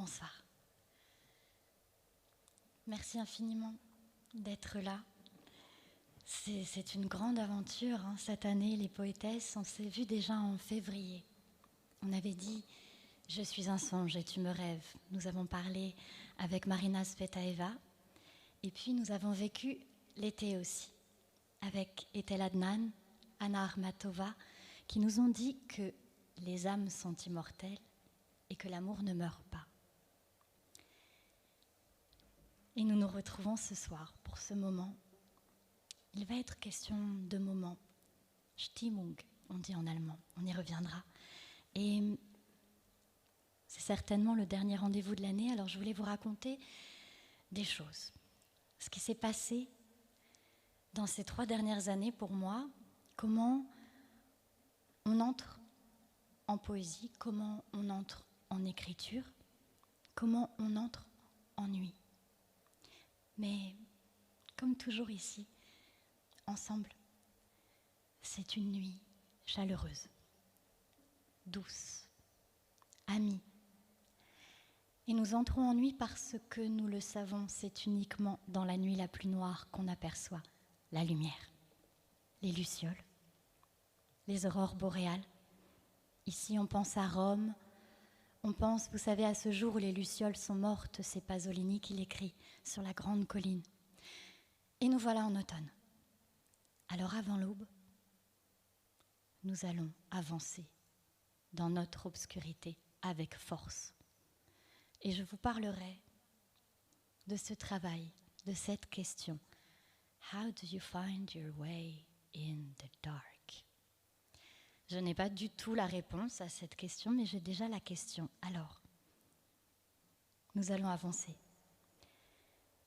Bonsoir. Merci infiniment d'être là. C'est une grande aventure, hein, cette année, les poétesses. On s'est vu déjà en février. On avait dit « Je suis un songe et tu me rêves ». Nous avons parlé avec Marina Svetaeva. Et puis nous avons vécu l'été aussi, avec Etel Adnan, Anna Armatova, qui nous ont dit que les âmes sont immortelles et que l'amour ne meurt pas. Et nous nous retrouvons ce soir pour ce moment. Il va être question de moment. Stimmung, on dit en allemand. On y reviendra. Et c'est certainement le dernier rendez-vous de l'année, alors je voulais vous raconter des choses. Ce qui s'est passé dans ces 3 dernières années pour moi, comment on entre en poésie, comment on entre en écriture, comment on entre en nuit. Mais comme toujours ici, ensemble, c'est une nuit chaleureuse, douce, amie. Et nous entrons en nuit parce que nous le savons, c'est uniquement dans la nuit la plus noire qu'on aperçoit la lumière, les lucioles, les aurores boréales. Ici, on pense à Rome, on pense, vous savez, à ce jour où les lucioles sont mortes, c'est Pasolini qui l'écrit sur la grande colline. Et nous voilà en automne. Alors avant l'aube, nous allons avancer dans notre obscurité avec force. Et je vous parlerai de ce travail, de cette question. How do you find your way in the dark? Je n'ai pas du tout la réponse à cette question, mais j'ai déjà la question. Alors, nous allons avancer.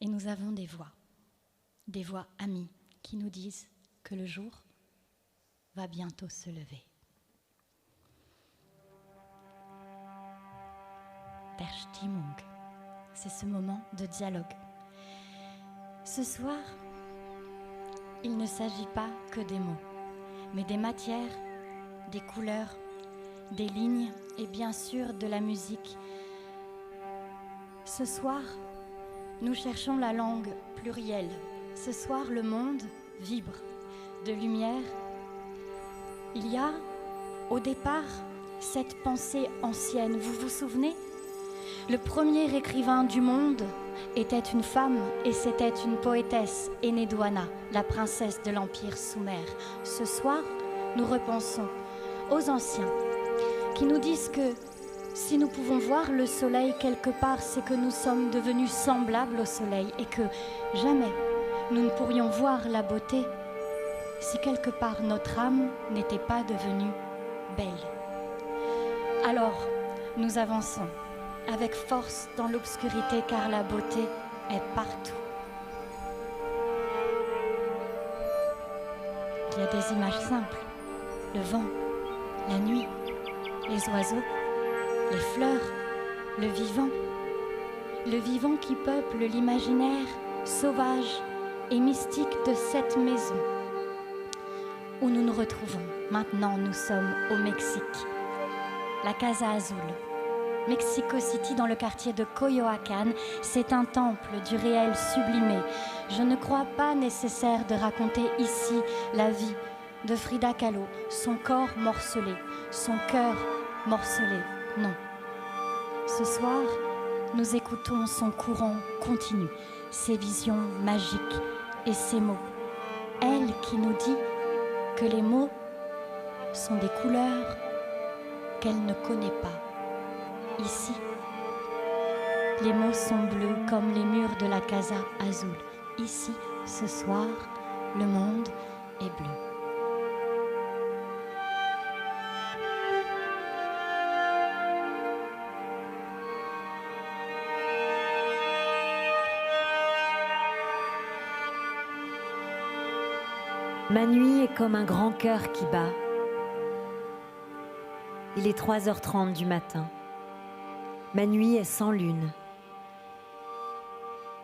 Et nous avons des voix amies qui nous disent que le jour va bientôt se lever. Der Stimmung, c'est ce moment de dialogue. Ce soir, il ne s'agit pas que des mots, mais des matières, des couleurs, des lignes et bien sûr de la musique. Ce soir, nous cherchons la langue plurielle. Ce soir, le monde vibre de lumière. Il y a, au départ, cette pensée ancienne. Vous vous souvenez ? Le premier écrivain du monde était une femme et c'était une poétesse, Enheduanna, la princesse de l'Empire Soumer. Ce soir, nous repensons aux anciens qui nous disent que si nous pouvons voir le soleil quelque part, c'est que nous sommes devenus semblables au soleil et que jamais nous ne pourrions voir la beauté si quelque part notre âme n'était pas devenue belle. Alors, nous avançons avec force dans l'obscurité car la beauté est partout. Il y a des images simples, le vent, la nuit, les oiseaux, les fleurs, le vivant qui peuple l'imaginaire sauvage et mystique de cette maison où nous nous retrouvons. Maintenant, nous sommes au Mexique, la Casa Azul. Mexico City, dans le quartier de Coyoacán, c'est un temple du réel sublimé. Je ne crois pas nécessaire de raconter ici la vie de Frida Kahlo, son corps morcelé, son cœur morcelé. Non. Ce soir, nous écoutons son courant continu, ses visions magiques et ses mots. Elle qui nous dit que les mots sont des couleurs qu'elle ne connaît pas. Ici, les mots sont bleus comme les murs de la Casa Azul. Ici, ce soir, le monde est bleu. Ma nuit est comme un grand cœur qui bat. Il est 3h30 du matin. Ma nuit est sans lune.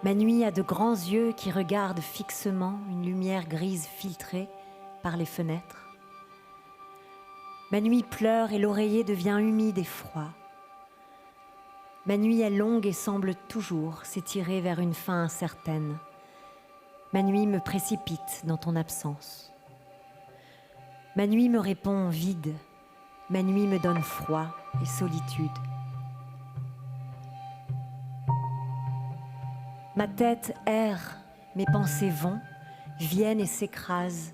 Ma nuit a de grands yeux qui regardent fixement une lumière grise filtrée par les fenêtres. Ma nuit pleure et l'oreiller devient humide et froid. Ma nuit est longue et semble toujours s'étirer vers une fin incertaine. Ma nuit me précipite dans ton absence. Ma nuit me répond vide. Ma nuit me donne froid et solitude. Ma tête erre, mes pensées vont, viennent et s'écrasent.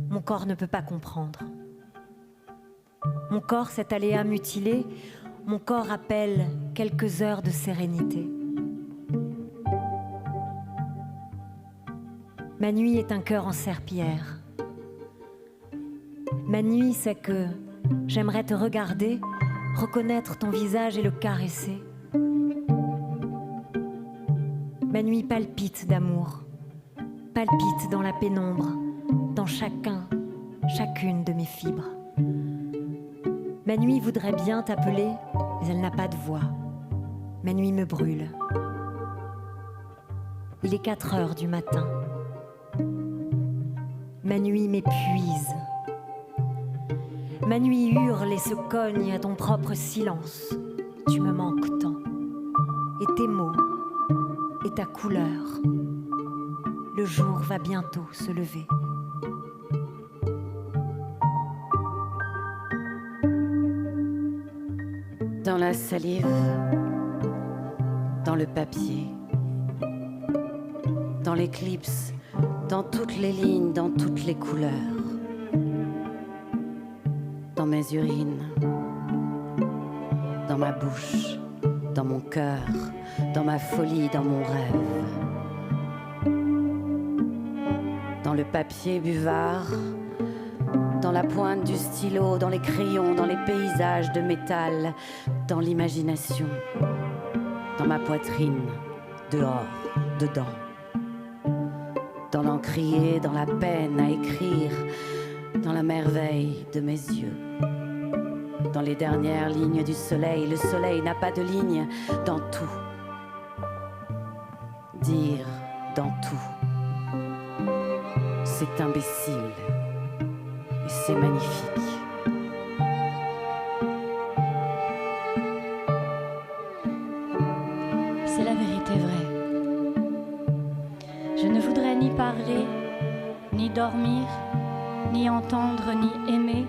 Mon corps ne peut pas comprendre. Mon corps, cet aléa mutilé, mon corps appelle quelques heures de sérénité. Ma nuit est un cœur en serpillière. Ma nuit, c'est que j'aimerais te regarder, reconnaître ton visage et le caresser. Ma nuit palpite d'amour, palpite dans la pénombre, dans chacune de mes fibres. Ma nuit voudrait bien t'appeler, mais elle n'a pas de voix. Ma nuit me brûle. Il est 4 heures du matin. Ma nuit m'épuise. Ma nuit hurle et se cogne à ton propre silence. Tu me manques tant. Et tes mots, et ta couleur. Le jour va bientôt se lever. Dans la salive, dans le papier, dans l'éclipse, dans toutes les lignes, dans toutes les couleurs, dans mes urines, dans ma bouche, dans mon cœur, dans ma folie, dans mon rêve, dans le papier buvard, dans la pointe du stylo, dans les crayons, dans les paysages de métal, dans l'imagination, dans ma poitrine, dehors, dedans, dans l'encrier, dans la peine à écrire, dans la merveille de mes yeux, dans les dernières lignes du soleil. Le soleil n'a pas de ligne, dans tout. Dire dans tout, c'est imbécile et c'est magnifique. C'est la vérité vraie. Je ne voudrais ni parler, ni dormir, ni entendre, ni aimer,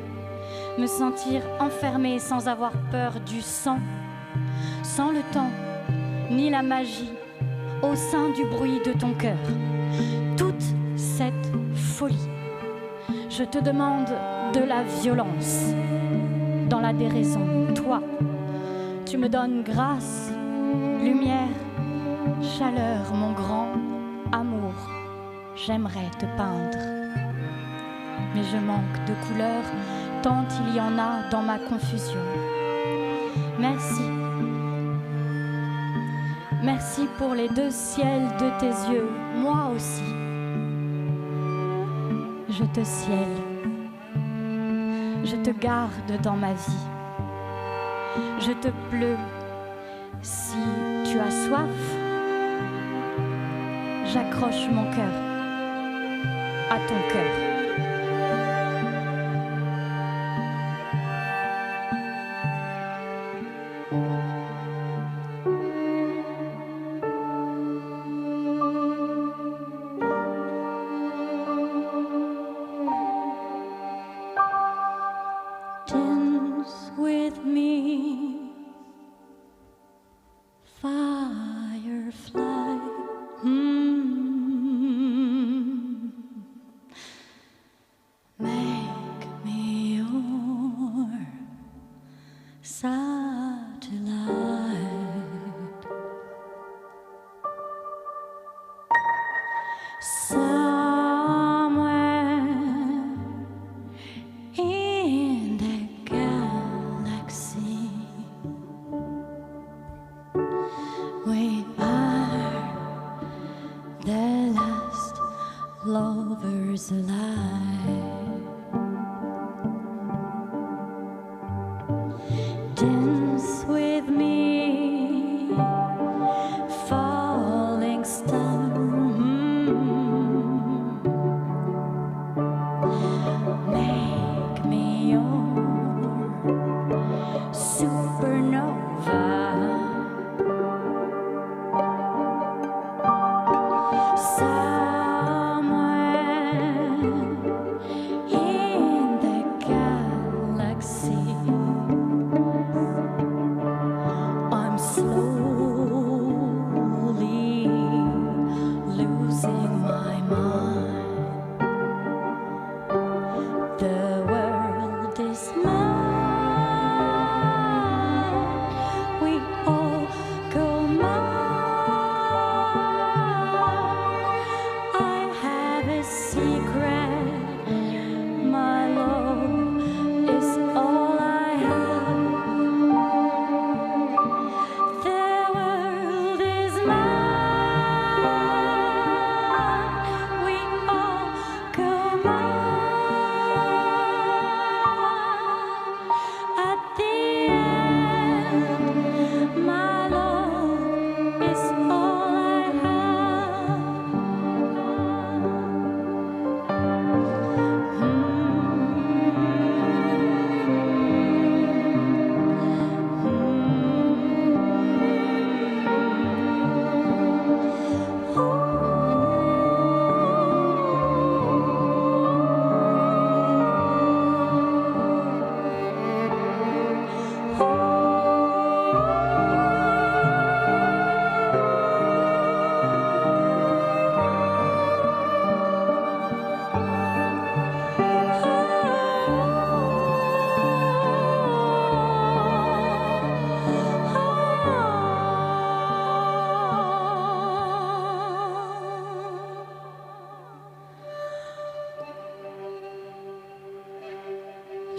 me sentir enfermée sans avoir peur du sang, sans le temps, ni la magie, au sein du bruit de ton cœur. Toute cette folie, je te demande de la violence, dans la déraison. Toi, tu me donnes grâce, lumière, chaleur, mon grand amour. J'aimerais te peindre, mais je manque de couleurs, tant il y en a dans ma confusion. Merci. Merci pour les 2 ciels de tes yeux, moi aussi. Je te cielle, je te garde dans ma vie. Je te pleure. Si tu as soif, j'accroche mon cœur à ton cœur. Dance with me, firefly. Make me your satellite. Somewhere in the galaxy, we are the last lovers alive. Dance with me, falling star. Make me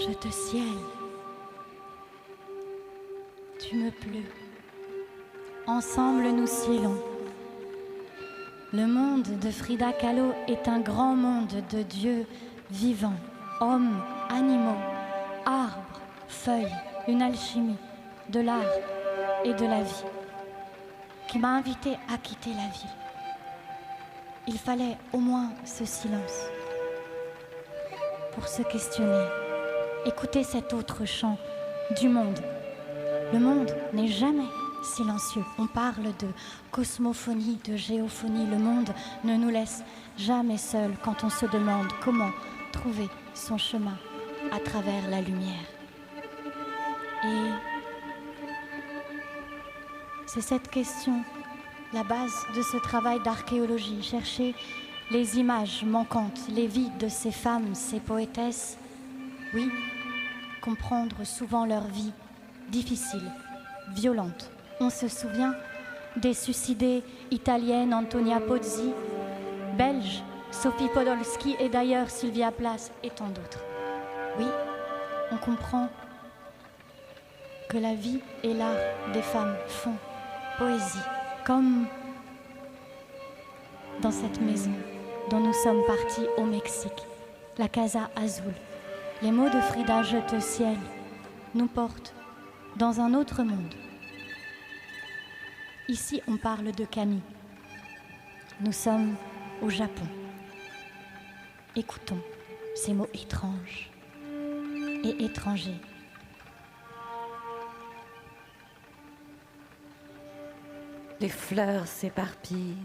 Je te ciel. Tu me pleus. Ensemble nous cielons. Le monde de Frida Kahlo est un grand monde de dieux vivants, hommes, animaux, arbres, feuilles, une alchimie, de l'art et de la vie, qui m'a invité à quitter la ville. Il fallait au moins ce silence pour se questionner, écouter cet autre chant du monde. Le monde n'est jamais silencieux. On parle de cosmophonie, de géophonie. Le monde ne nous laisse jamais seuls quand on se demande comment trouver son chemin à travers la lumière. Et c'est cette question, la base de ce travail d'archéologie, chercher les images manquantes, les vides de ces femmes, ces poétesses. Oui, comprendre souvent leur vie difficile, violente. On se souvient des suicidées italiennes Antonia Pozzi, belge Sophie Podolski et d'ailleurs Sylvia Plath et tant d'autres. Oui, on comprend que la vie et l'art des femmes font poésie, comme dans cette maison dont nous sommes partis au Mexique, la Casa Azul. Les mots de Frida, je te ciel, nous portent dans un autre monde. Ici, on parle de Camille. Nous sommes au Japon. Écoutons ces mots étranges et étrangers. Les fleurs s'éparpillent.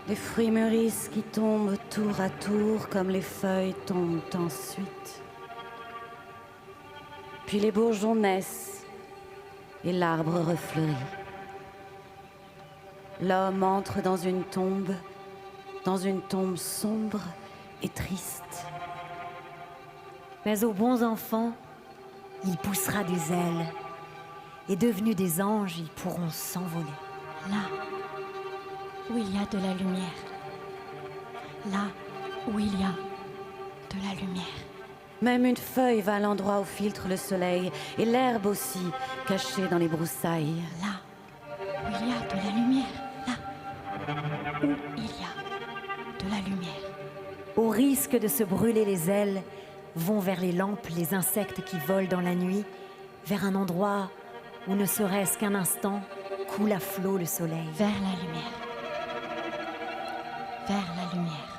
Les fruits mûrissent qui tombent tour à tour comme les feuilles tombent ensuite. Puis les bourgeons naissent et l'arbre refleurit. L'homme entre dans une tombe sombre et triste. Mais aux bons enfants, il poussera des ailes, et devenus des anges, ils pourront s'envoler. Là où il y a de la lumière, là où il y a de la lumière. Même une feuille va à l'endroit où filtre le soleil, et l'herbe aussi, cachée dans les broussailles. Là où il y a de la lumière, là où il y a de la lumière. Au risque de se brûler les ailes, vont vers les lampes les insectes qui volent dans la nuit, vers un endroit où ne serait-ce qu'un instant coule à flot le soleil. Vers la lumière. Vers la lumière.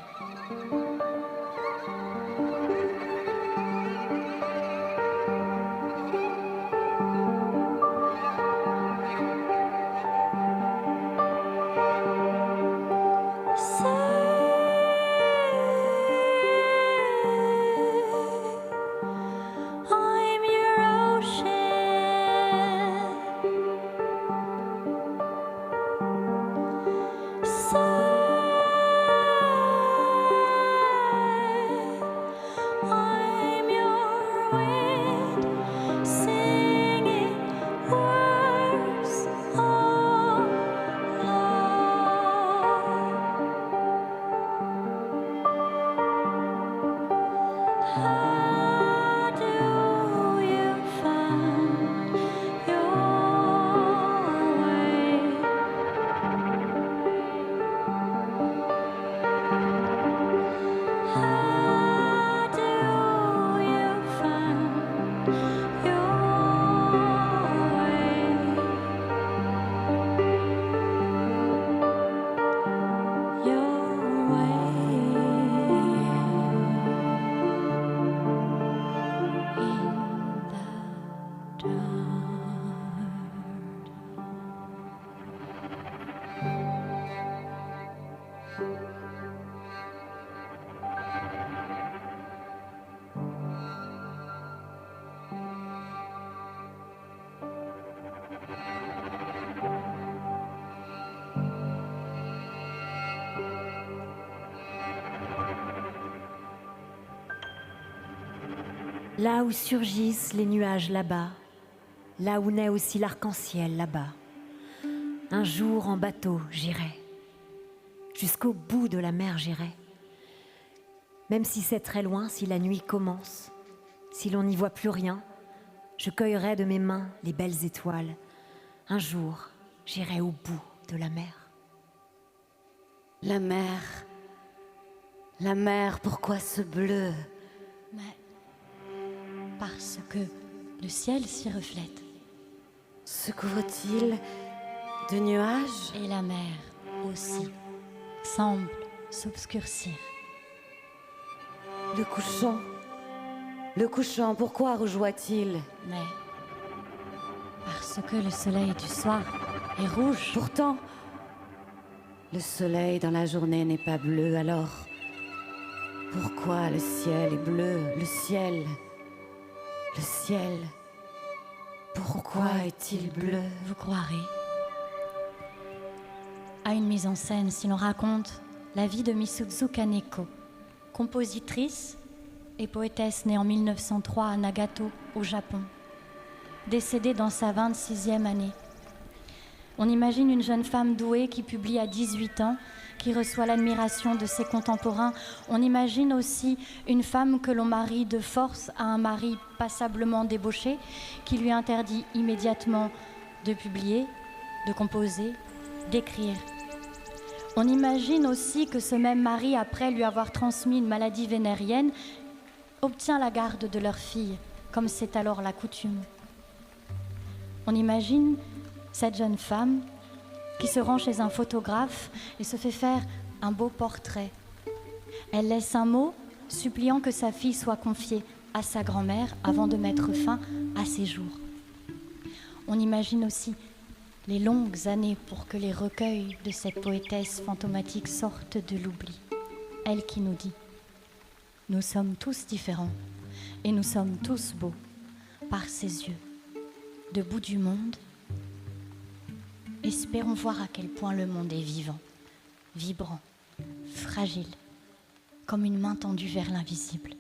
Là où surgissent les nuages là-bas, là où naît aussi l'arc-en-ciel là-bas, un jour en bateau j'irai, jusqu'au bout de la mer j'irai. Même si c'est très loin, si la nuit commence, si l'on n'y voit plus rien, je cueillerai de mes mains les belles étoiles. Un jour, j'irai au bout de la mer. La mer, pourquoi ce bleu? Mais parce que le ciel s'y reflète. Se couvre-t-il de nuages? Et la mer aussi semble s'obscurcir. Le couchant, pourquoi rejoint-il? Mais parce que le soleil du soir est rouge. Pourtant, le soleil dans la journée n'est pas bleu, alors pourquoi le ciel est bleu? Le ciel, pourquoi est-il bleu? Vous croirez à une mise en scène si l'on raconte la vie de Misuzu Kaneko, compositrice et poétesse née en 1903 à Nagato, au Japon, décédée dans sa 26e année. On imagine une jeune femme douée qui publie à 18 ans, qui reçoit l'admiration de ses contemporains. On imagine aussi une femme que l'on marie de force à un mari passablement débauché, qui lui interdit immédiatement de publier, de composer, d'écrire. On imagine aussi que ce même mari, après lui avoir transmis une maladie vénérienne, obtient la garde de leur fille, comme c'est alors la coutume. On imagine cette jeune femme qui se rend chez un photographe et se fait faire un beau portrait. Elle laisse un mot suppliant que sa fille soit confiée à sa grand-mère avant de mettre fin à ses jours. On imagine aussi les longues années pour que les recueils de cette poétesse fantomatique sortent de l'oubli. Elle qui nous dit « Nous sommes tous différents et nous sommes tous beaux par ses yeux. Debout du monde, espérons voir à quel point le monde est vivant, vibrant, fragile, comme une main tendue vers l'invisible. »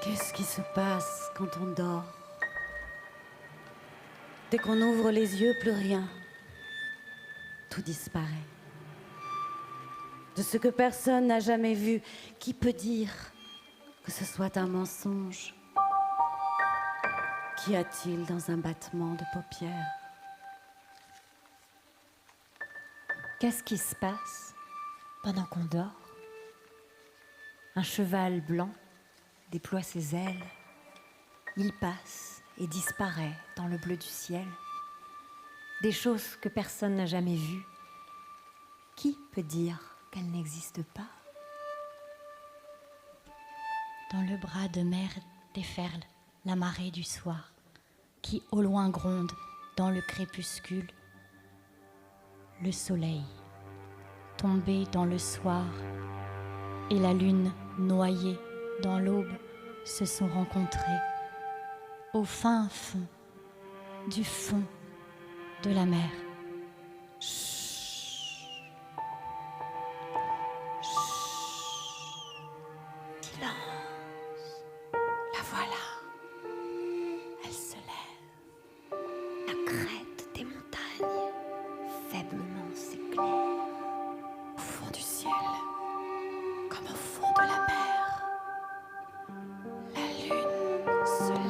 Qu'est-ce qui se passe quand on dort? Dès qu'on ouvre les yeux, plus rien. Tout disparaît. De ce que personne n'a jamais vu, qui peut dire que ce soit un mensonge? Qu'y a-t-il dans un battement de paupières? Qu'est-ce qui se passe pendant qu'on dort? Un cheval blanc déploie ses ailes. Il passe et disparaît dans le bleu du ciel. Des choses que personne n'a jamais vues. Qui peut dire qu'elles n'existent pas? Dans le bras de mer déferle la marée du soir, qui au loin gronde dans le crépuscule. Le soleil, tombé dans le soir, et la lune noyée dans l'aube se sont rencontrés au fin fond, du fond de la mer. La voilà. Elle se lève. La crête des montagnes faiblement s'éclaire. Au fond du ciel, comme au fond de la mer, la lune se lève.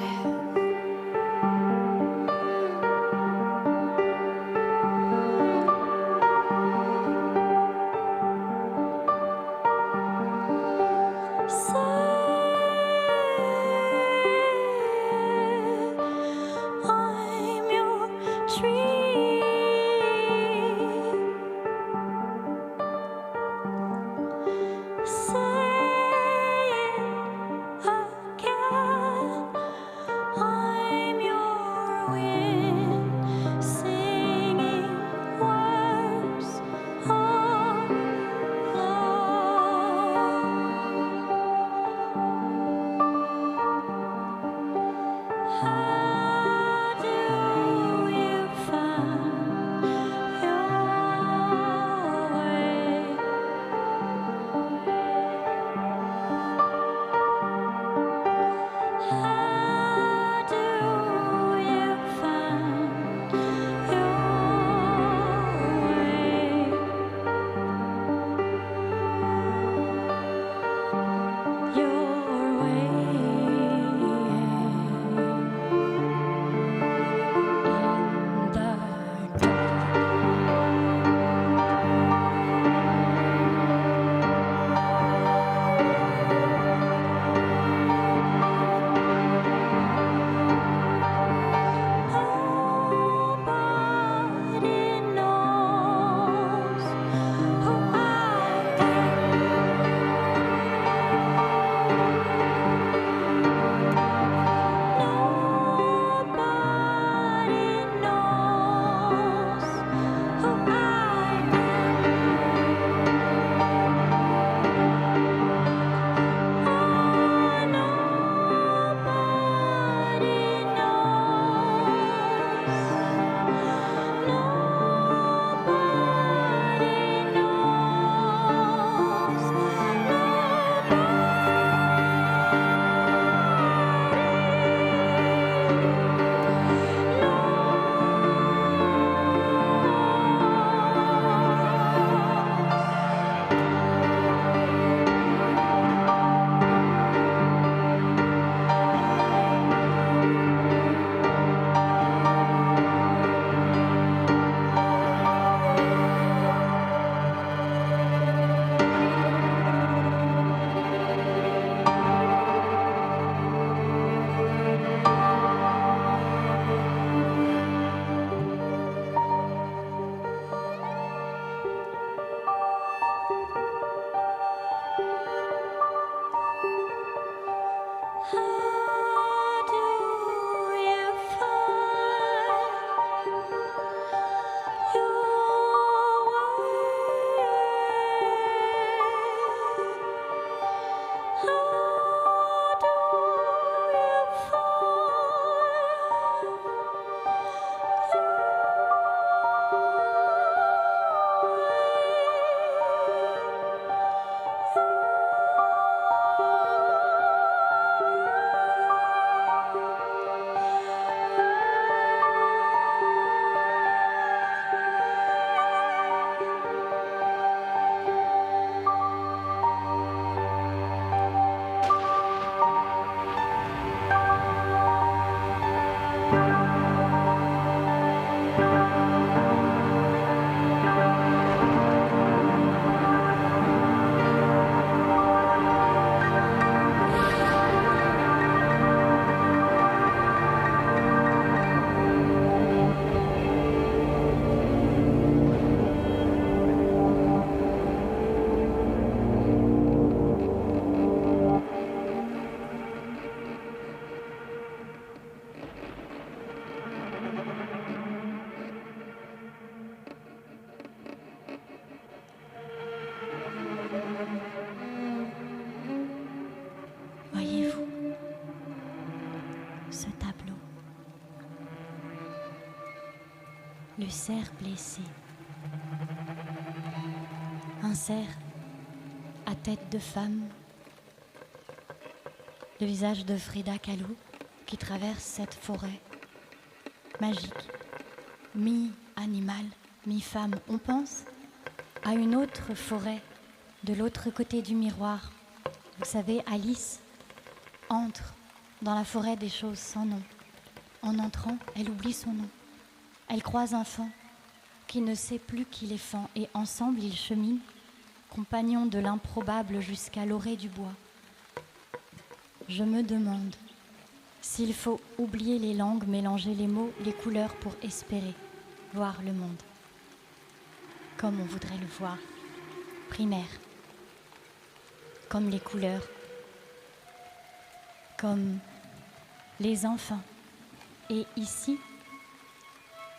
le cerf blessé. Un cerf à tête de femme, le visage de Frida Kahlo qui traverse cette forêt magique, mi-animal, mi-femme. On pense à une autre forêt de l'autre côté du miroir. Vous savez, Alice entre dans la forêt des choses sans nom. En entrant, elle oublie son nom. Elle croise un faon qui ne sait plus qu'il est faon et ensemble ils cheminent, compagnons de l'improbable jusqu'à l'orée du bois. Je me demande s'il faut oublier les langues, mélanger les mots, les couleurs pour espérer voir le monde comme on voudrait le voir, primaire, comme les couleurs, comme les enfants. Et ici,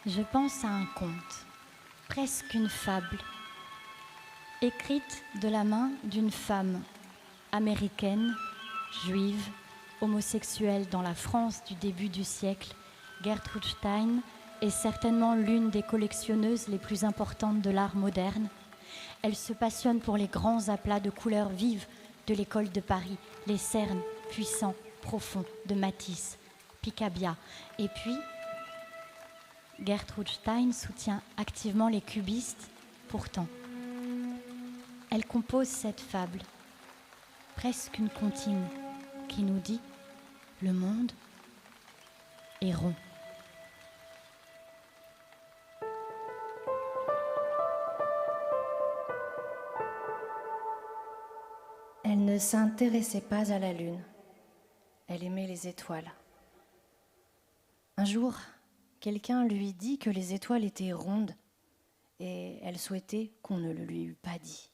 je pense à un conte, presque une fable, écrite de la main d'une femme américaine, juive, homosexuelle dans la France du début du siècle. Gertrude Stein est certainement l'une des collectionneuses les plus importantes de l'art moderne. Elle se passionne pour les grands aplats de couleurs vives de l'école de Paris, les cernes puissants, profonds de Matisse, Picabia. Et puis, Gertrude Stein soutient activement les cubistes. Pourtant, elle compose cette fable, presque une comptine, qui nous dit « Le monde est rond ». Elle ne s'intéressait pas à la lune. Elle aimait les étoiles. Un jour, quelqu'un lui dit que les étoiles étaient rondes et elle souhaitait qu'on ne le lui eût pas dit.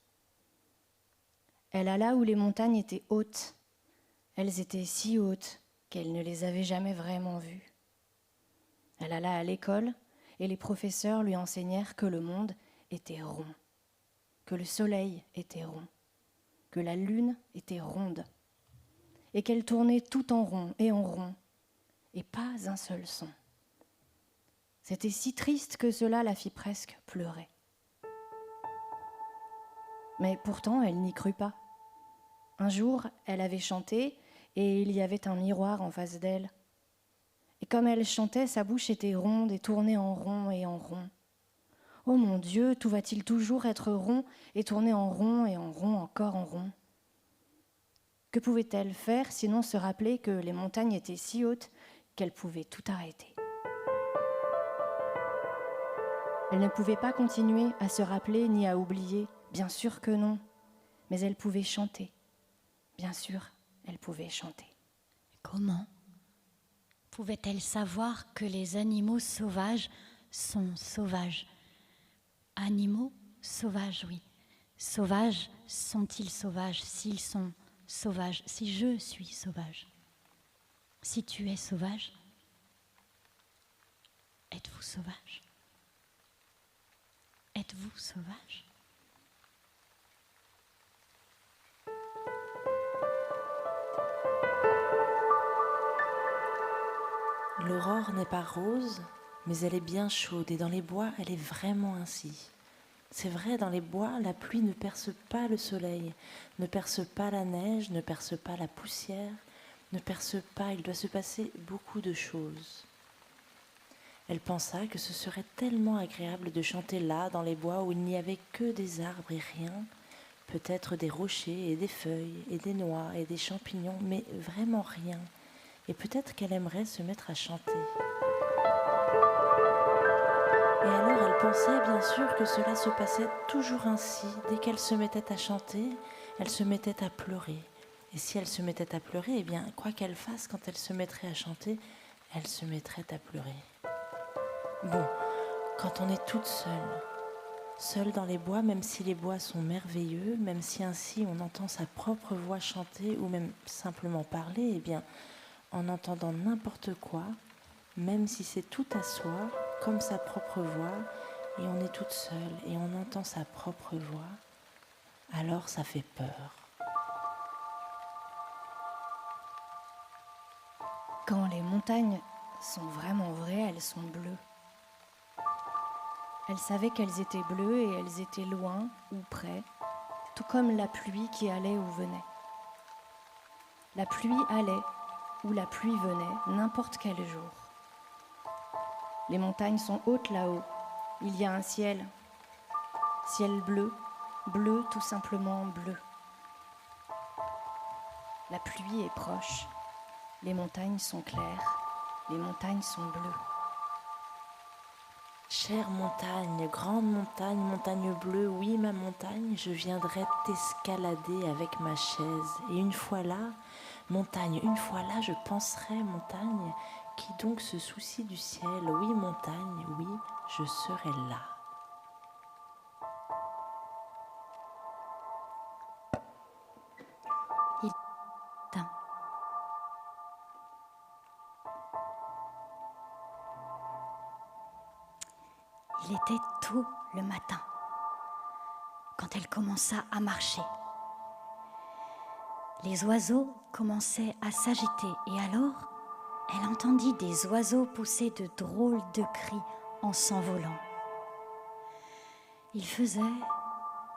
Elle alla où les montagnes étaient hautes. Elles étaient si hautes qu'elle ne les avait jamais vraiment vues. Elle alla à l'école et les professeurs lui enseignèrent que le monde était rond, que le soleil était rond, que la lune était ronde et qu'elle tournait tout en rond, et pas un seul son. C'était si triste que cela la fit presque pleurer. Mais pourtant, elle n'y crut pas. Un jour, elle avait chanté et il y avait un miroir en face d'elle. Et comme elle chantait, sa bouche était ronde et tournait en rond et en rond. Oh mon Dieu, tout va-t-il toujours être rond et tourner en rond et en rond, encore en rond? Que pouvait-elle faire sinon se rappeler que les montagnes étaient si hautes qu'elle pouvait tout arrêter? Elle ne pouvait pas continuer à se rappeler ni à oublier, bien sûr que non, mais elle pouvait chanter. Bien sûr, elle pouvait chanter. Comment pouvait-elle savoir que les animaux sauvages sont sauvages? Animaux sauvages, oui. Sauvages sont-ils sauvages? S'ils sont sauvages, si je suis sauvage, si tu es sauvage, êtes-vous sauvage? Êtes-vous sauvage? L'aurore n'est pas rose, mais elle est bien chaude et dans les bois, elle est vraiment ainsi. C'est vrai, dans les bois, la pluie ne perce pas le soleil, ne perce pas la neige, ne perce pas la poussière, ne perce pas, il doit se passer beaucoup de choses. Elle pensa que ce serait tellement agréable de chanter là, dans les bois où il n'y avait que des arbres et rien, peut-être des rochers et des feuilles et des noix et des champignons, mais vraiment rien. Et peut-être qu'elle aimerait se mettre à chanter. Et alors elle pensait bien sûr que cela se passait toujours ainsi. Dès qu'elle se mettait à chanter, elle se mettait à pleurer. Et si elle se mettait à pleurer, eh bien, quoi qu'elle fasse, quand elle se mettrait à chanter, elle se mettrait à pleurer. Bon, quand on est toute seule dans les bois, même si les bois sont merveilleux, même si ainsi on entend sa propre voix chanter ou même simplement parler, eh bien, en entendant n'importe quoi, même si c'est tout à soi, comme sa propre voix, et on est toute seule et on entend sa propre voix, alors ça fait peur. Quand les montagnes sont vraiment vraies, elles sont bleues. Elle savait qu'elles étaient bleues et elles étaient loin ou près, tout comme la pluie qui allait ou venait. La pluie allait ou la pluie venait, n'importe quel jour. Les montagnes sont hautes là-haut. Il y a un ciel. Ciel bleu, bleu, tout simplement bleu. La pluie est proche. Les montagnes sont claires. Les montagnes sont bleues. Chère montagne, grande montagne, montagne bleue, oui ma montagne, je viendrai t'escalader avec ma chaise. Et une fois là, montagne, une fois là, je penserai montagne, qui donc se soucie du ciel. Oui montagne, oui, je serai là. Il était tôt le matin quand elle commença à marcher. Les oiseaux commençaient à s'agiter et alors elle entendit des oiseaux pousser de drôles de cris en s'envolant. Il faisait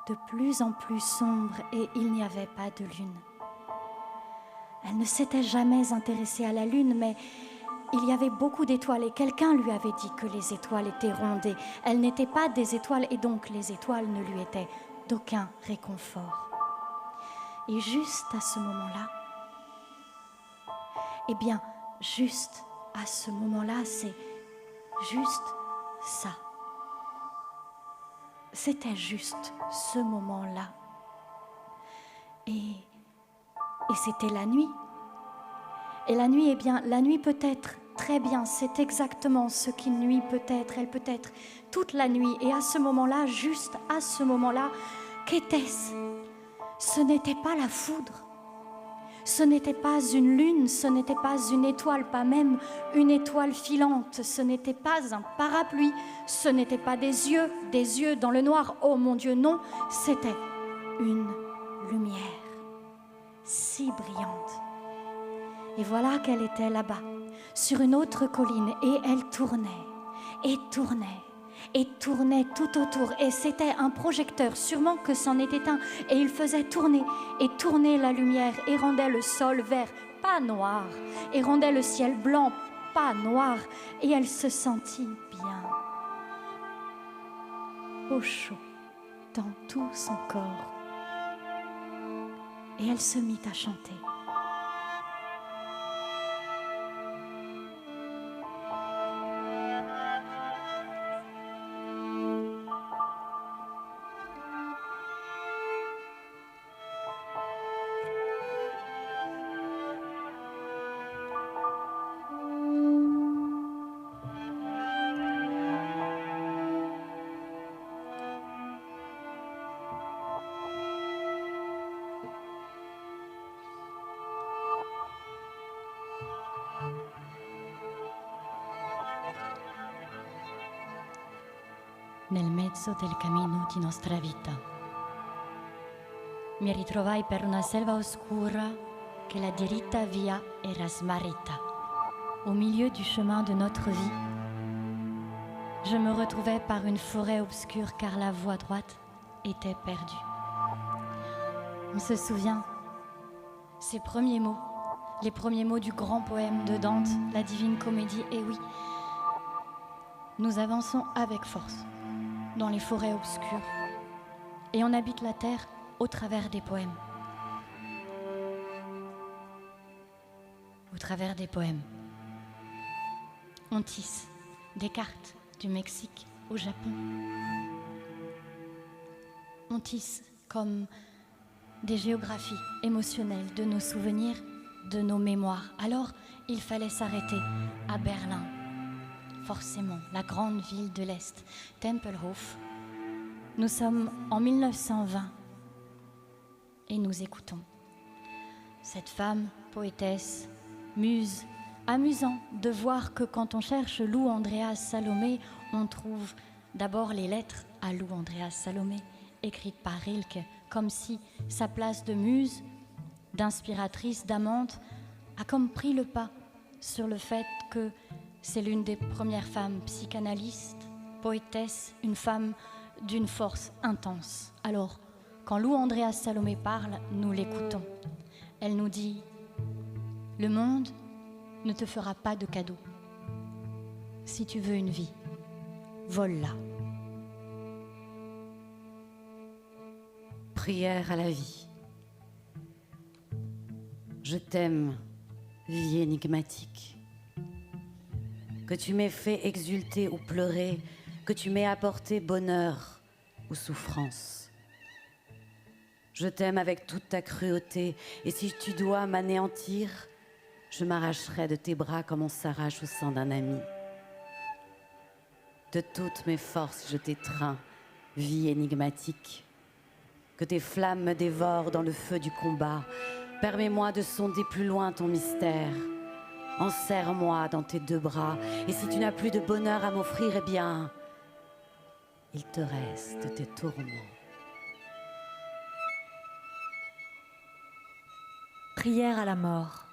de plus en plus sombre et il n'y avait pas de lune. Elle ne s'était jamais intéressée à la lune, mais il y avait beaucoup d'étoiles et quelqu'un lui avait dit que les étoiles étaient rondes et elles n'étaient pas des étoiles et donc les étoiles ne lui étaient d'aucun réconfort. Et juste à ce moment-là, juste à ce moment-là, c'est juste ça. C'était juste ce moment-là. Et c'était la nuit. Et la nuit, la nuit peut être très bien, c'est exactement ce qu'une nuit peut être. Elle peut être toute la nuit. Et à ce moment-là, juste à ce moment-là, qu'était-ce ? Ce n'était pas la foudre. Ce n'était pas une lune, ce n'était pas une étoile, pas même une étoile filante. Ce n'était pas un parapluie, ce n'était pas des yeux dans le noir. Oh mon Dieu, non, c'était une lumière si brillante. Et voilà qu'elle était là-bas, sur une autre colline, et elle tournait, et tournait, et tournait tout autour. Et c'était un projecteur, sûrement que c'en était un, et il faisait tourner, et tourner la lumière, et rendait le sol vert, pas noir, et rendait le ciel blanc, pas noir, et elle se sentit bien, au chaud, dans tout son corps. Et elle se mit à chanter. Nel mezzo del cammino di nostra vita mi ritrovai per una selva oscura che la diritta via era smarrita. Au milieu du chemin de notre vie, je me retrouvais par une forêt obscure car la voie droite était perdue. On se souvient, ces premiers mots, les premiers mots du grand poème de Dante, la Divine Comédie. Et oui, nous avançons avec force dans les forêts obscures et on habite la terre au travers des poèmes. Au travers des poèmes. On tisse des cartes du Mexique au Japon. On tisse comme des géographies émotionnelles de nos souvenirs, de nos mémoires. Alors, il fallait s'arrêter à Berlin. Forcément, la grande ville de l'Est, Tempelhof. Nous sommes en 1920 et nous écoutons cette femme, poétesse, muse. Amusant de voir que quand on cherche Lou Andreas Salomé, on trouve d'abord les lettres à Lou Andreas Salomé, écrites par Rilke, comme si sa place de muse, d'inspiratrice, d'amante, a comme pris le pas sur le fait que c'est l'une des premières femmes psychanalystes poétesse, une femme d'une force intense. Alors, quand Lou Andreas Salomé parle, nous l'écoutons. Elle nous dit « Le monde ne te fera pas de cadeau. Si tu veux une vie, vole-la. » Prière à la vie. Je t'aime, vie énigmatique. Que tu m'aies fait exulter ou pleurer, que tu m'aies apporté bonheur ou souffrance. Je t'aime avec toute ta cruauté, et si tu dois m'anéantir, je m'arracherai de tes bras comme on s'arrache au sein d'un ami. De toutes mes forces, je t'étreins, vie énigmatique. Que tes flammes me dévorent dans le feu du combat. Permets-moi de sonder plus loin ton mystère. Enserre-moi dans tes deux bras, et si tu n'as plus de bonheur à m'offrir, eh bien, il te reste tes tourments. Prière à la mort.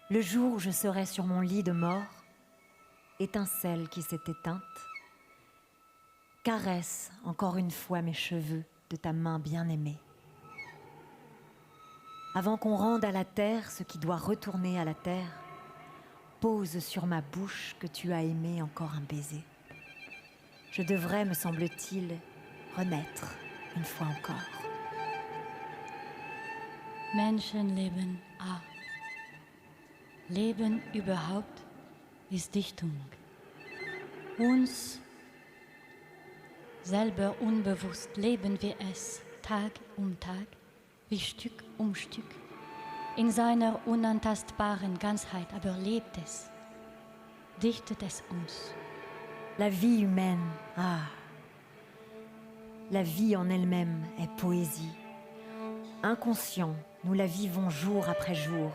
Le jour où je serai sur mon lit de mort, étincelle qui s'est éteinte, caresse encore une fois mes cheveux de ta main bien-aimée. Avant qu'on rende à la terre ce qui doit retourner à la terre, pose sur ma bouche que tu as aimé encore un baiser. Je devrais, me semble-t-il, renaître une fois encore. Menschenleben A. Leben überhaupt ist Dichtung. Uns selber unbewusst leben wir es Tag Tag, wie Stück Stück. In seiner unantastbaren Ganzheit aber lebt es, dichtet es uns. La vie humaine, la vie en elle-même est poésie. Inconscient, nous la vivons jour après jour,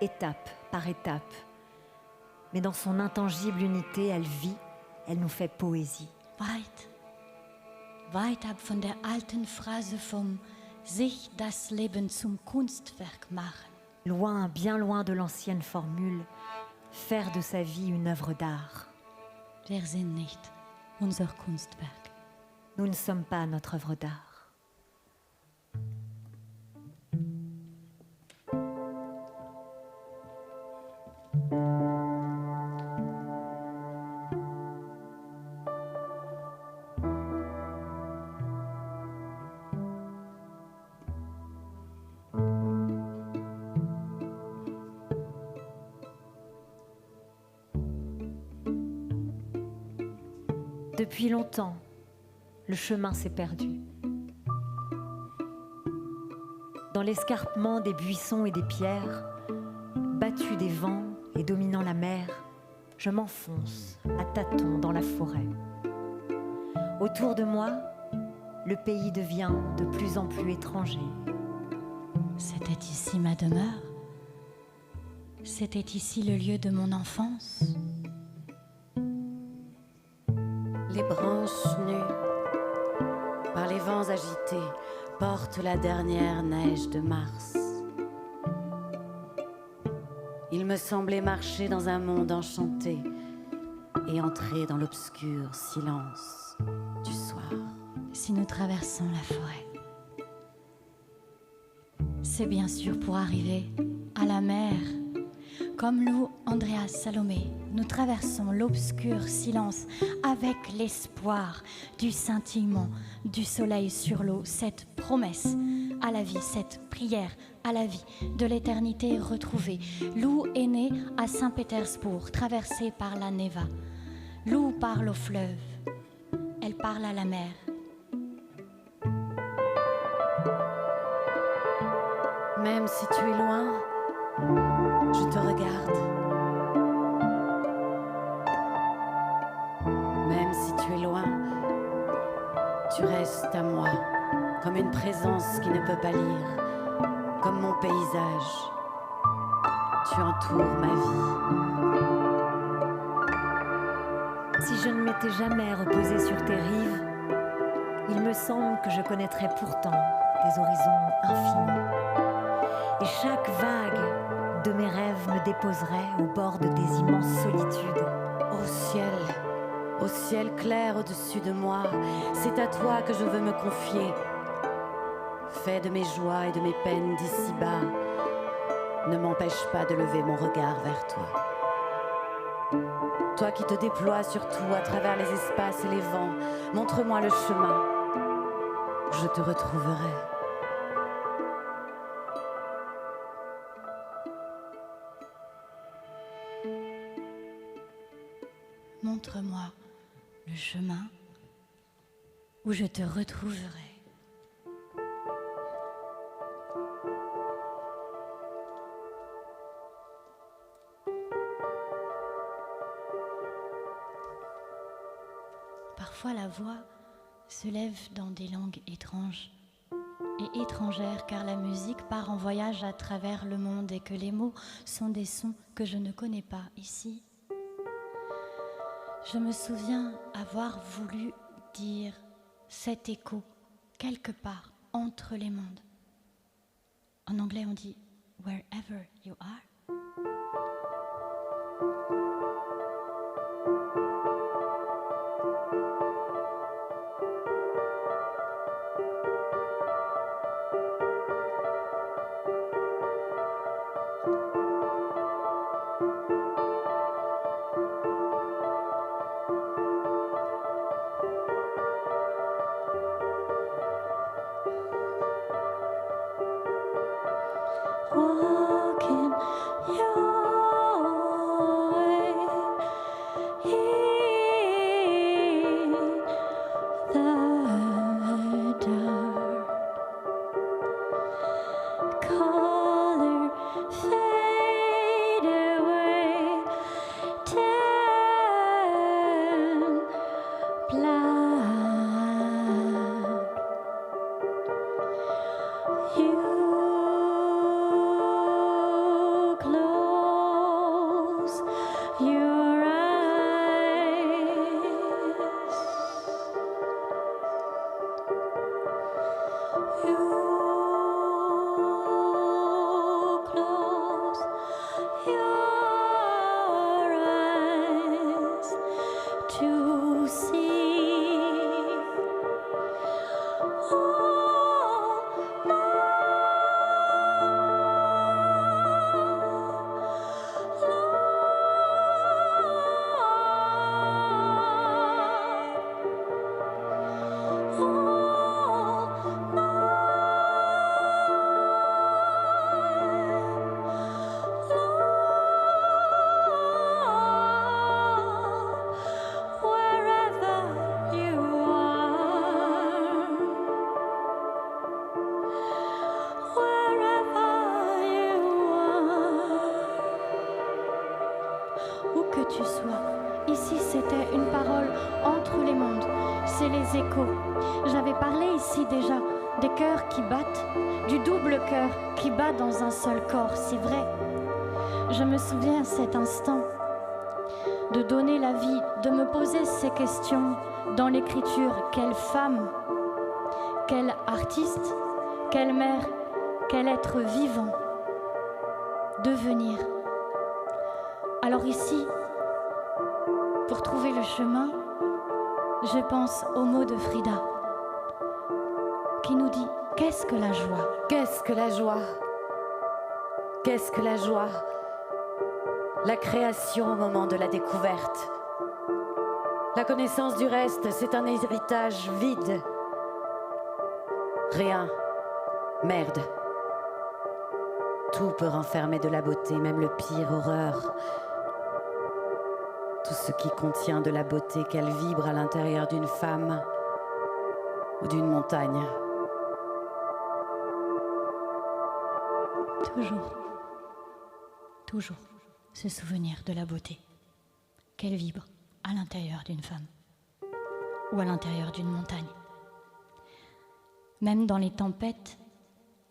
étape par étape. Mais dans son intangible unité, elle vit, elle nous fait poésie. Weit ab von der alten Phrase vom sich das Leben zum Kunstwerk machen. Loin, bien loin de l'ancienne formule, faire de sa vie une œuvre d'art. Wir sind nicht unser Kunstwerk. Nous ne sommes pas notre œuvre d'art. Depuis longtemps, le chemin s'est perdu. Dans l'escarpement des buissons et des pierres, battu des vents et dominant la mer, je m'enfonce à tâtons dans la forêt. Autour de moi, le pays devient de plus en plus étranger. C'était ici ma demeure. C'était ici le lieu de mon enfance. Les branches nues, par les vents agités, portent la dernière neige de mars. Il me semblait marcher dans un monde enchanté et entrer dans l'obscur silence du soir. Si nous traversons la forêt, c'est bien sûr pour arriver à la mer. Comme Lou Andreas Salomé, nous traversons l'obscur silence avec l'espoir du scintillement du soleil sur l'eau, cette promesse à la vie, cette prière à la vie de l'éternité retrouvée. Lou est née à Saint-Pétersbourg, traversée par la Neva. Lou parle au fleuve, elle parle à la mer. Même si tu es loin, je te regarde. Même si tu es loin, tu restes à moi, comme une présence qui ne peut pas lire, comme mon paysage. Tu entoures ma vie. Si je ne m'étais jamais reposée sur tes rives, il me semble que je connaîtrais pourtant des horizons infinis. Et chaque vague de mes rêves me déposerait au bord de tes immenses solitudes. Ô ciel, ciel clair au-dessus de moi, c'est à toi que je veux me confier. Fais de mes joies et de mes peines d'ici-bas, ne m'empêche pas de lever mon regard vers toi. Toi qui te déploies sur tout à travers les espaces et les vents, montre-moi le chemin, je te retrouverai. Montre-moi le chemin où je te retrouverai. Parfois la voix se lève dans des langues étranges et étrangères car la musique part en voyage à travers le monde et que les mots sont des sons que je ne connais pas ici. Je me souviens avoir voulu dire cet écho quelque part entre les mondes. En anglais on dit « wherever you are ». Walking your way in the dark, color fade away, turn black. You close your eyes. You close your eyes to see all wherever you are, wherever you are, où que tu sois. Ici, c'était une parole entre les mondes, c'est les échos. J'avais parlé ici déjà des cœurs qui battent, du double cœur qui bat dans un seul corps, c'est vrai. Je me souviens cet instant de donner la vie, de me poser ces questions dans l'écriture. Quelle femme, quel artiste, quelle mère, quel être vivant devenir. Alors ici, pour trouver le chemin, je pense aux mots de Frida qui nous dit « Qu'est-ce que la joie ?» Qu'est-ce que la joie? Qu'est-ce que la joie? La création au moment de la découverte. La connaissance du reste, c'est un héritage vide. Rien. Merde. Tout peut renfermer de la beauté, même le pire horreur. Tout ce qui contient de la beauté qu'elle vibre à l'intérieur d'une femme ou d'une montagne. Toujours ce souvenir de la beauté qu'elle vibre à l'intérieur d'une femme ou à l'intérieur d'une montagne. Même dans les tempêtes,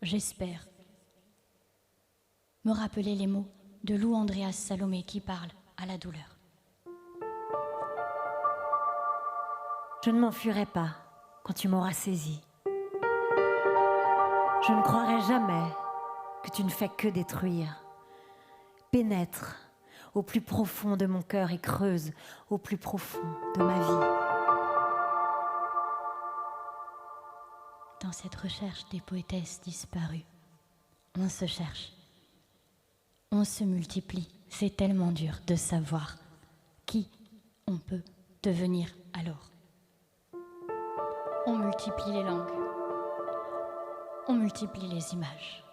j'espère me rappeler les mots de Lou Andreas Salomé qui parle à la douleur. Je ne m'enfuirai pas quand tu m'auras saisi. Je ne croirai jamais que tu ne fais que détruire. Pénètre au plus profond de mon cœur et creuse au plus profond de ma vie. Dans cette recherche des poétesses disparues, on se cherche, on se multiplie. C'est tellement dur de savoir qui on peut devenir alors. On multiplie les langues, on multiplie les images,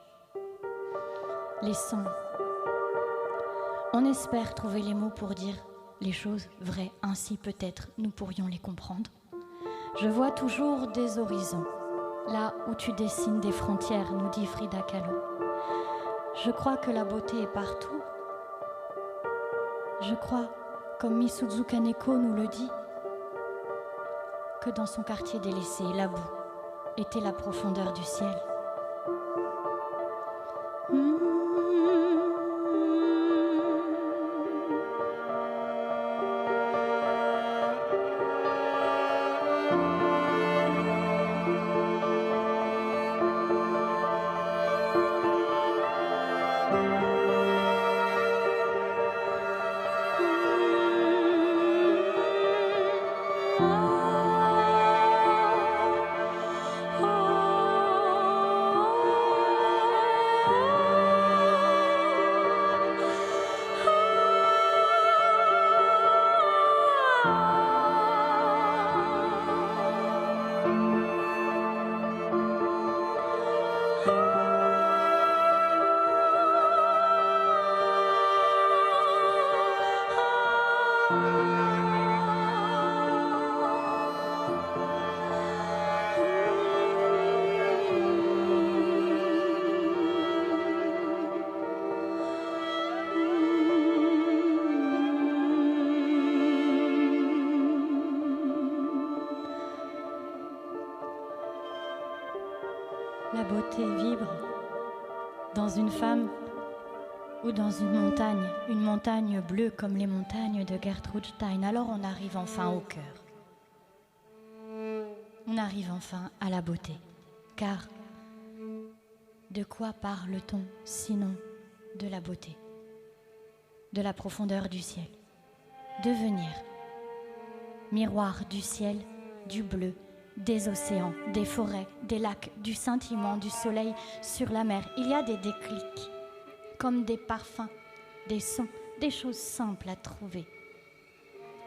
les sons. On espère trouver les mots pour dire les choses vraies, ainsi peut-être nous pourrions les comprendre. Je vois toujours des horizons, là où tu dessines des frontières, nous dit Frida Kahlo. Je crois que la beauté est partout. Je crois, comme Misuzu Kaneko nous le dit, que dans son quartier délaissé, la boue était la profondeur du ciel. La beauté vibre dans une femme ou dans une montagne bleue comme les montagnes de Gertrude Stein. Alors on arrive enfin au cœur. On arrive enfin à la beauté. Car de quoi parle-t-on sinon de la beauté, de la profondeur du ciel? Devenir miroir du ciel, du bleu, des océans, des forêts, des lacs, du scintillement du soleil sur la mer. Il y a des déclics, comme des parfums, des sons, des choses simples à trouver,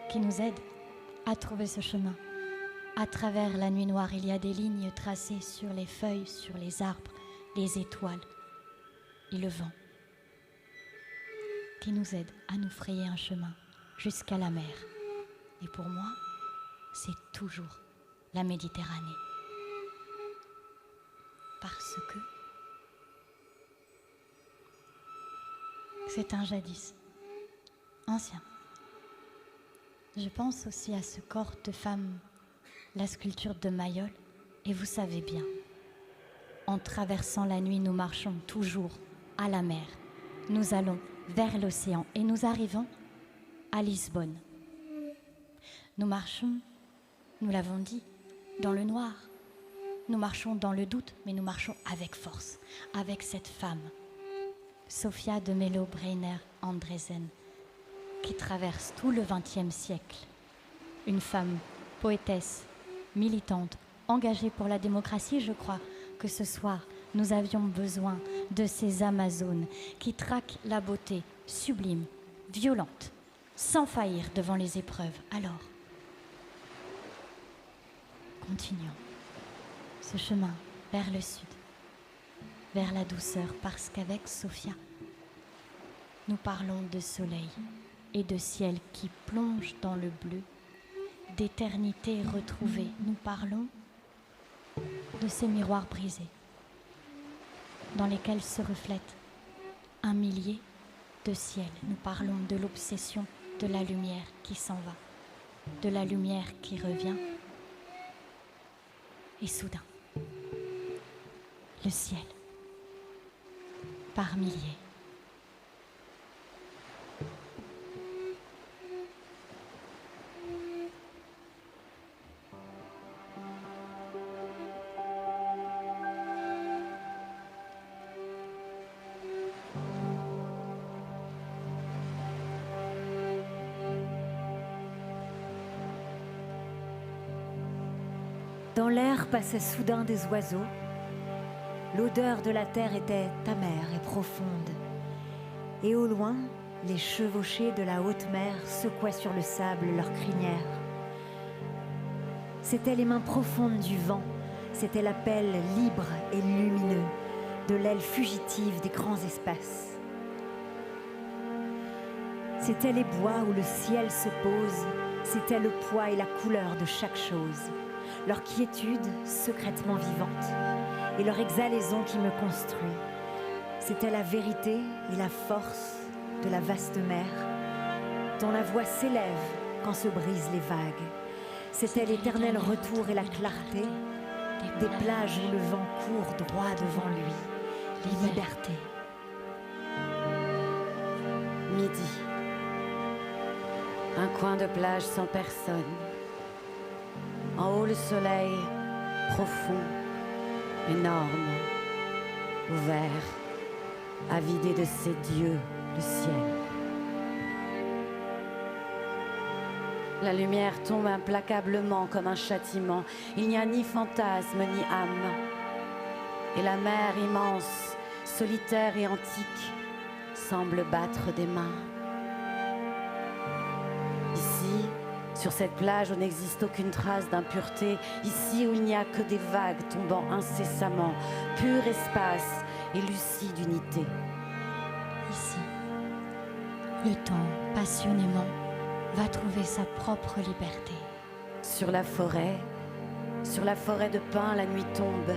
qui nous aident à trouver ce chemin. À travers la nuit noire, il y a des lignes tracées sur les feuilles, sur les arbres, les étoiles et le vent, qui nous aident à nous frayer un chemin jusqu'à la mer. Et pour moi, c'est toujours la Méditerranée. Parce que c'est un jadis ancien. Je pense aussi à ce corps de femme, la sculpture de Mayol, et vous savez bien, en traversant la nuit, nous marchons toujours à la mer. Nous allons vers l'océan et nous arrivons à Lisbonne. Nous marchons, nous l'avons dit, dans le noir. Nous marchons dans le doute, mais nous marchons avec force, avec cette femme, Sophia de Mello Breiner Andresen, qui traverse tout le XXe siècle. Une femme poétesse, militante, engagée pour la démocratie. Je crois que ce soir, nous avions besoin de ces Amazones qui traquent la beauté sublime, violente, sans faillir devant les épreuves. Alors, continuons ce chemin vers le sud, vers la douceur, parce qu'avec Sophia, nous parlons de soleil et de ciel qui plonge dans le bleu, d'éternité retrouvée. Nous parlons de ces miroirs brisés, dans lesquels se reflète un millier de ciels. Nous parlons de l'obsession de la lumière qui s'en va, de la lumière qui revient. Et soudain, le ciel, par milliers. Dans l'air passaient soudain des oiseaux. L'odeur de la terre était amère et profonde. Et au loin, les chevauchés de la haute mer secouaient sur le sable leurs crinières. C'étaient les mains profondes du vent, c'était l'appel libre et lumineux de l'aile fugitive des grands espaces. C'étaient les bois où le ciel se pose, c'était le poids et la couleur de chaque chose, leur quiétude secrètement vivante et leur exhalaison qui me construit. C'était la vérité et la force de la vaste mer, dont la voix s'élève quand se brisent les vagues. C'était l'éternel retour et la clarté des plages où le vent court droit devant lui, les libertés. Midi. Un coin de plage sans personne. En haut, le soleil, profond, énorme, ouvert, à vider de ses dieux le ciel. La lumière tombe implacablement comme un châtiment. Il n'y a ni fantasme ni âme. Et la mer immense, solitaire et antique, semble battre des mains. Ici, sur cette plage où n'existe aucune trace d'impureté, ici où il n'y a que des vagues tombant incessamment, pur espace et lucide unité. Ici, le temps, passionnément, va trouver sa propre liberté. Sur la forêt de pin, la nuit tombe.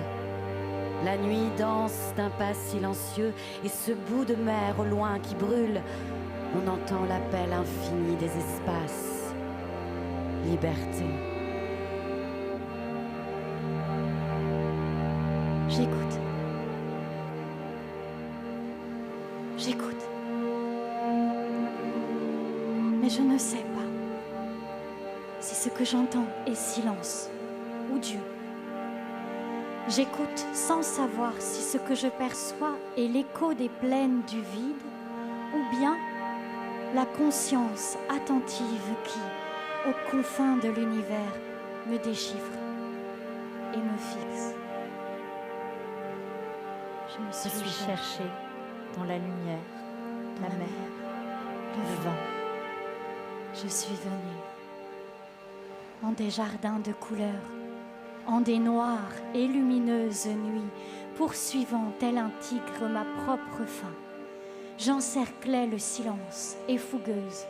La nuit danse d'un pas silencieux et ce bout de mer au loin qui brûle, on entend l'appel infini des espaces. Liberté. J'écoute. J'écoute. Mais je ne sais pas si ce que j'entends est silence ou Dieu. J'écoute sans savoir si ce que je perçois est l'écho des plaines du vide ou bien la conscience attentive qui, aux confins de l'univers, me déchiffre et me fixe. Je me Je suis cherchée dans la lumière, la mer, le vent. Je suis venue en des jardins de couleurs, en des noires et lumineuses nuits, poursuivant tel un tigre ma propre faim. J'encerclais le silence et fougueuse,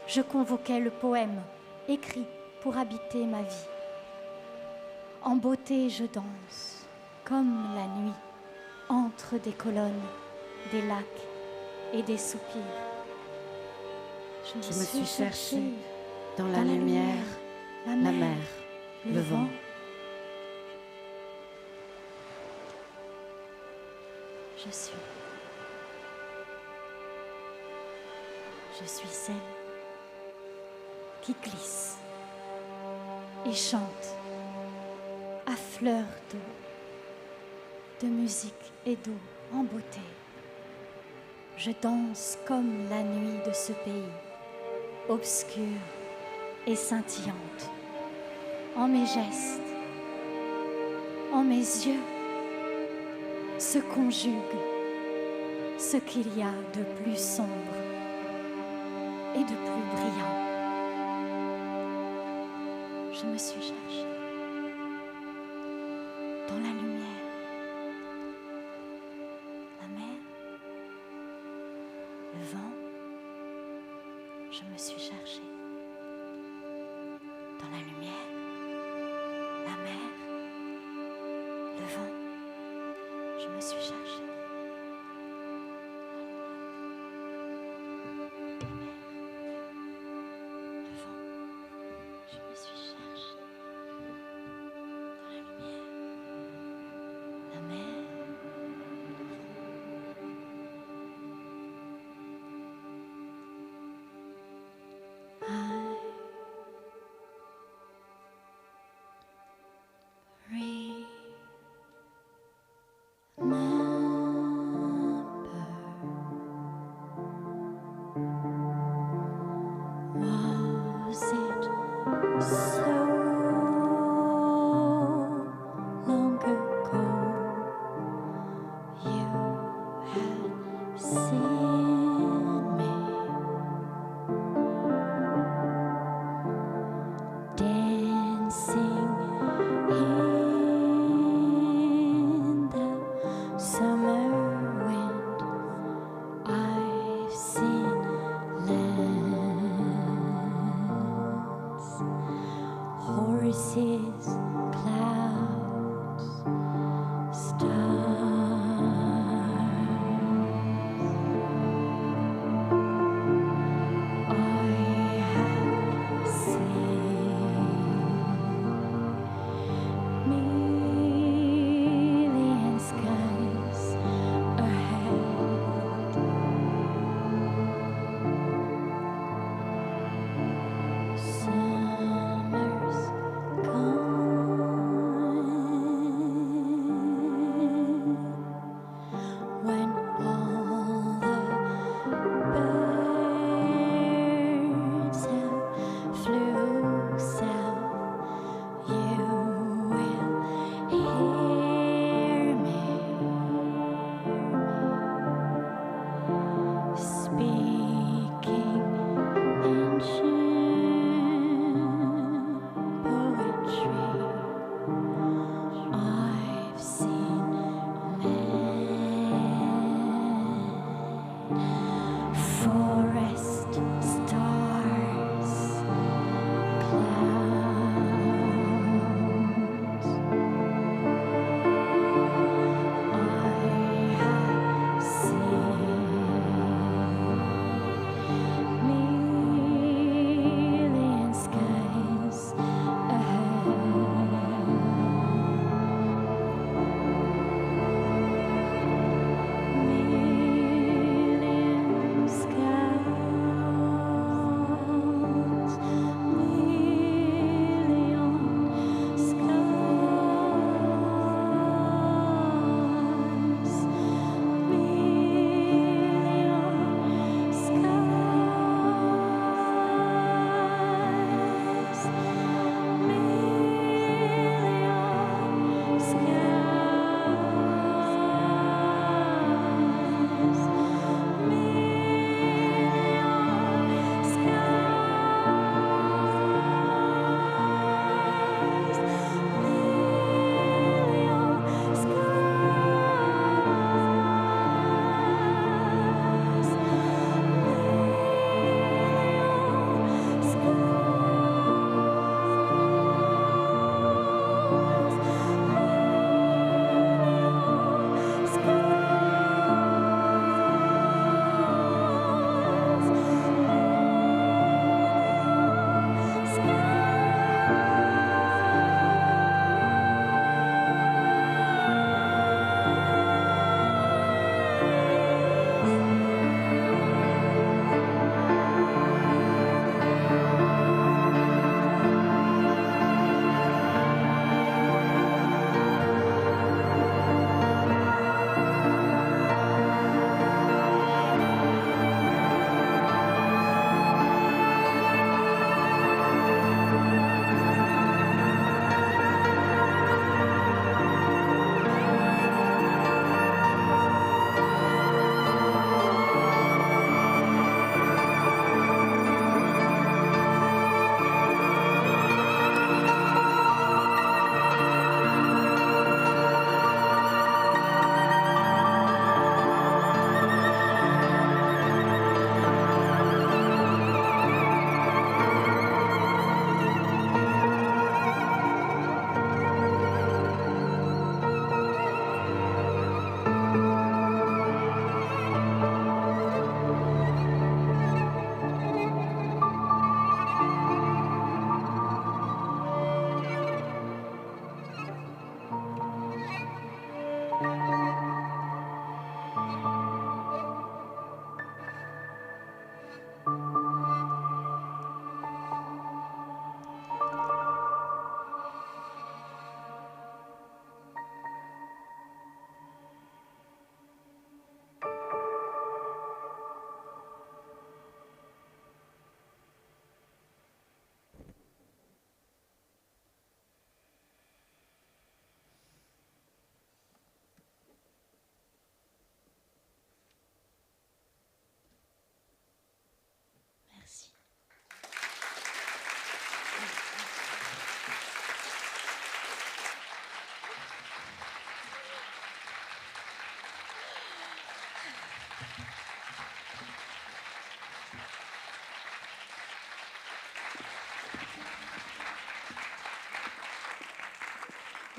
je convoquais le poème, écrit pour habiter ma vie. En beauté je danse, comme la nuit, entre des colonnes, des lacs et des soupirs. Je me suis cherchée dans la lumière, la la mer, mer, le vent. Je suis celle qui glisse et chante à fleur d'eau, de musique et d'eau en beauté. Je danse comme la nuit de ce pays, obscure et scintillante. En mes gestes, en mes yeux, se conjugue ce qu'il y a de plus sombre et de plus brillant. Je me suis cherchée dans la lumière, la mer, le vent. Je me suis cherchée dans la lumière, la mer, le vent. Je me suis cherchée. Je me suis cherchée dans la lumière, la mer, Was it so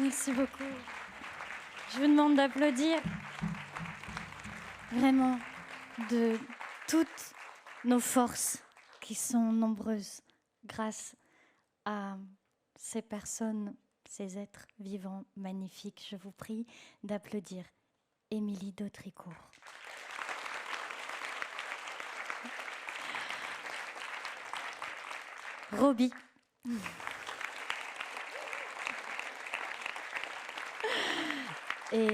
Merci beaucoup. Je vous demande d'applaudir vraiment de toutes nos forces qui sont nombreuses grâce à ces personnes, ces êtres vivants magnifiques. Je vous prie d'applaudir Émilie Dautricourt. Roby. Et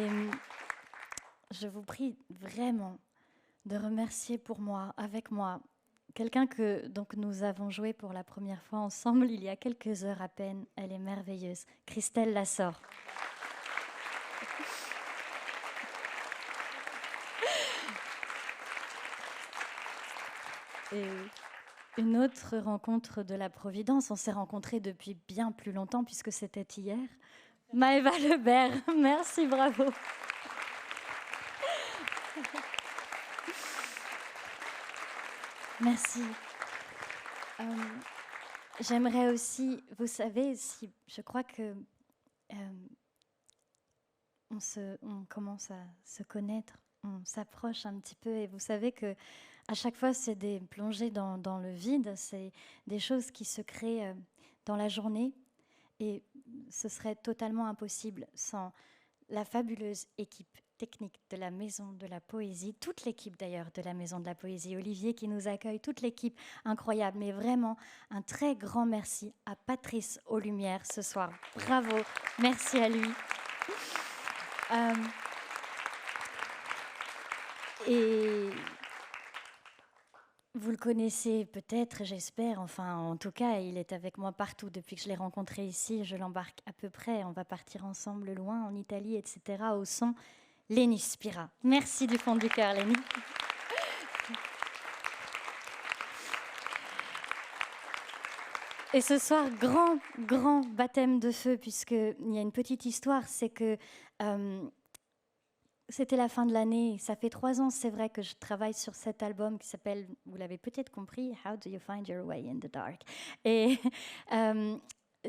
je vous prie vraiment de remercier pour moi, avec moi, quelqu'un que donc nous avons joué pour la première fois ensemble il y a quelques heures à peine. Elle est merveilleuse, Christelle Lassor. Et une autre rencontre de la Providence, on s'est rencontrés depuis bien plus longtemps puisque c'était hier. Maëva Lebert, merci, bravo. Merci. J'aimerais aussi, vous savez, je crois que on commence à se connaître, on s'approche un petit peu, et vous savez que à chaque fois, c'est des plongées dans le vide, c'est des choses qui se créent dans la journée, et ce serait totalement impossible sans la fabuleuse équipe technique de la Maison de la Poésie, toute l'équipe d'ailleurs de la Maison de la Poésie, Olivier qui nous accueille, toute l'équipe incroyable, mais vraiment un très grand merci à Patrice aux Lumières ce soir. Bravo, merci à lui. Et vous le connaissez peut-être, j'espère, enfin en tout cas, il est avec moi partout depuis que je l'ai rencontré ici, je l'embarque à peu près, on va partir ensemble loin en Italie, etc. au son. Lénie Spira. Merci du fond du cœur, Lénie. Et ce soir, grand baptême de feu, puisqu'il y a une petite histoire, c'est que c'était la fin de l'année. Ça fait 3 ans, c'est vrai, que je travaille sur cet album qui s'appelle, vous l'avez peut-être compris, How Do You Find Your Way in the Dark. Et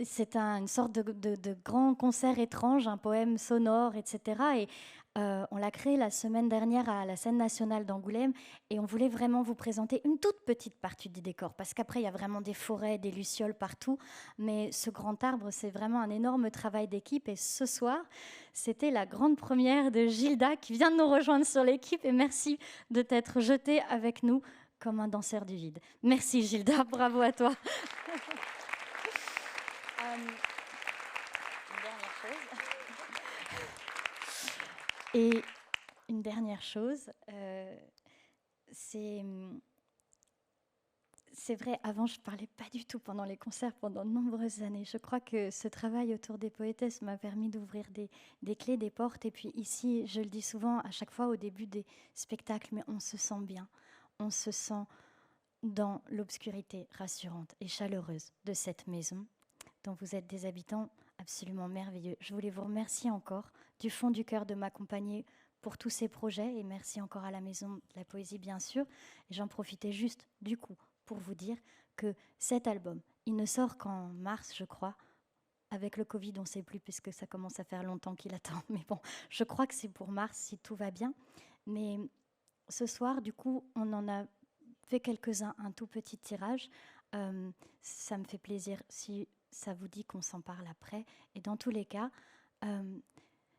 c'est une sorte de grand concert étrange, un poème sonore, etc. Et on l'a créé la semaine dernière à la Scène nationale d'Angoulême, et on voulait vraiment vous présenter une toute petite partie du décor, parce qu'après il y a vraiment des forêts, des lucioles partout, mais ce grand arbre, c'est vraiment un énorme travail d'équipe. Et ce soir, c'était la grande première de Gilda qui vient de nous rejoindre sur l'équipe, et merci de t'être jetée avec nous comme un danseur du vide. Merci Gilda, bravo à toi. Et une dernière chose, c'est vrai, avant je ne parlais pas du tout pendant les concerts pendant de nombreuses années. Je crois que ce travail autour des poétesses m'a permis d'ouvrir des clés, des portes. Et puis ici, je le dis souvent à chaque fois au début des spectacles, mais on se sent bien, on se sent dans l'obscurité rassurante et chaleureuse de cette maison, dont vous êtes des habitants absolument merveilleux. Je voulais vous remercier encore du fond du cœur de m'accompagner pour tous ces projets, et merci encore à la Maison de la Poésie, bien sûr. Et j'en profitais juste, du coup, pour vous dire que cet album, il ne sort qu'en mars, je crois. Avec le Covid, on ne sait plus, puisque ça commence à faire longtemps qu'il attend. Mais bon, je crois que c'est pour mars, si tout va bien. Mais ce soir, du coup, on en a fait quelques-uns, un tout petit tirage. Ça me fait plaisir si ça vous dit qu'on s'en parle après. Et dans tous les cas,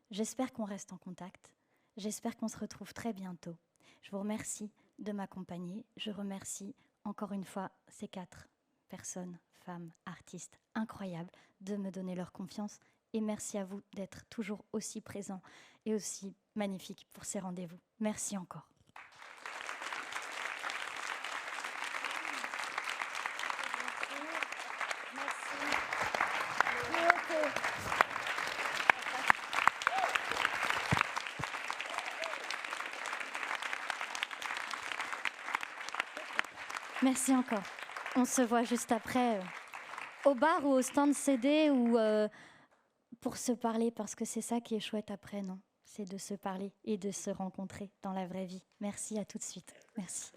j'espère qu'on reste en contact. J'espère qu'on se retrouve très bientôt. Je vous remercie de m'accompagner. Je remercie encore une fois ces 4 personnes, femmes, artistes incroyables, de me donner leur confiance. Et merci à vous d'être toujours aussi présents et aussi magnifiques pour ces rendez-vous. Merci encore. Merci encore. On se voit juste après au bar ou au stand CD ou pour se parler, parce que c'est ça qui est chouette après, non ? C'est de se parler et de se rencontrer dans la vraie vie. Merci, à tout de suite. Merci.